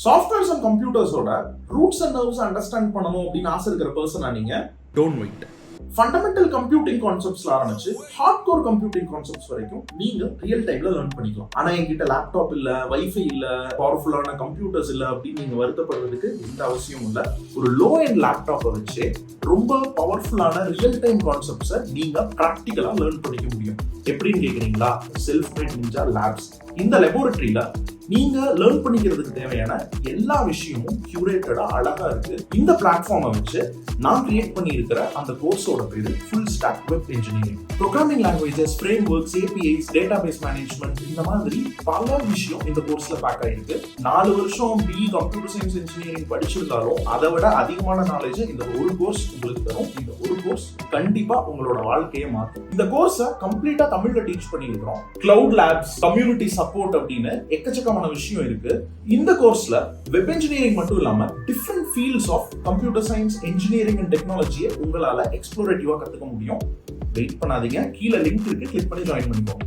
Softwares and கம்ப்யூட்டர்ஸோட roots and nerves understand பண்ணணும் அப்படின்னு ஆசை இருக்கிற பர்சனா நீங்க டோன்ட் வெயிட். ஃபண்டமெண்டல் கம்ப்யூட்டிங் கான்செப்ட்ஸ்ல ஆரம்பிச்சு ஹார்ட் கோர் கம்ப்யூட்டிங் கான்செப்ட்ஸ் வரைக்கும் நீங்க ரியல் டைம்ல லேர்ன் பண்ணிக்கலாம். ஆனா என்கிட்ட லேப்டாப் இல்ல, வைஃபை இல்ல, பவர்ஃபுல்லான கம்ப்யூட்டர்ஸ் இல்ல அப்படின்னு நீங்க வருத்தப்படுறதுக்கு எந்த அவசியமும் இல்ல. ஒரு லோ எண்ட் லேப்டாப்பை வச்சு ரொம்ப பவர்ஃபுல்லான ரியல் டைம் கான்செப்ட்ஸை நீங்க பிராக்டிகலா லேர்ன் பண்ணிக்க முடியும். எப்படின்னு கேக்குறீங்களா? செல்ஃப்மேட் நிஞ்சா லேப்ஸ். இந்த லெபோரட்டரியில நீங்க லேர்ன் பண்ணிக்கிறதுக்கு தேவையான எல்லா விஷயமும் கியூரேட்டடா அழகா இருக்கு. இந்த பிளாட்ஃபார்மை வச்சு நான் கிரியேட் பண்ணி இருக்கிற அந்த கோர்ஸோட பேரு full stack web engineering. Programming languages, frame works, APIs, database management, இந்த மாதிரி பல விஷயம் இந்த கோர்ஸ்ல பேக் ஆயிருக்கு. 4 வருஷம் பிஇ கம்ப்யூட்டர் சயின்ஸ் இன்ஜினியரிங் படிச்சிருந்தாலும் அதை விட அதிகமான நாலேஜ் இந்த ஒரு கோர்ஸ் உங்களுக்கு தரும். இந்த ஒரு கோர்ஸ் கண்டிப்பா உங்களோட வாழ்க்கையை மாற்றும். இந்த கோர்ஸை கம்ப்ளீட்டா தமிழ்ல டீச் பண்ணியிருக்கிறோம். கிளவுட் லேப்ஸ், கம்யூனிட்டி சப்போர்ட் அப்படின்னு எக்கச்சக்கமான விஷயம் இருக்கு. இந்த கோர்ஸ்ல வெப் இன்ஜினியரிங் மட்டும் இல்லாம different fields of computer science, engineering and டெக்னாலஜியை உங்களால எக்ஸ்ப்ளோரேட்டிவா கத்துக்க முடியும். வெயிட் பண்ணாதீங்க, கீழே லிங்க் இருக்கு, கிளிக் பண்ணி ஜாயின் பண்ணிக்கோங்க.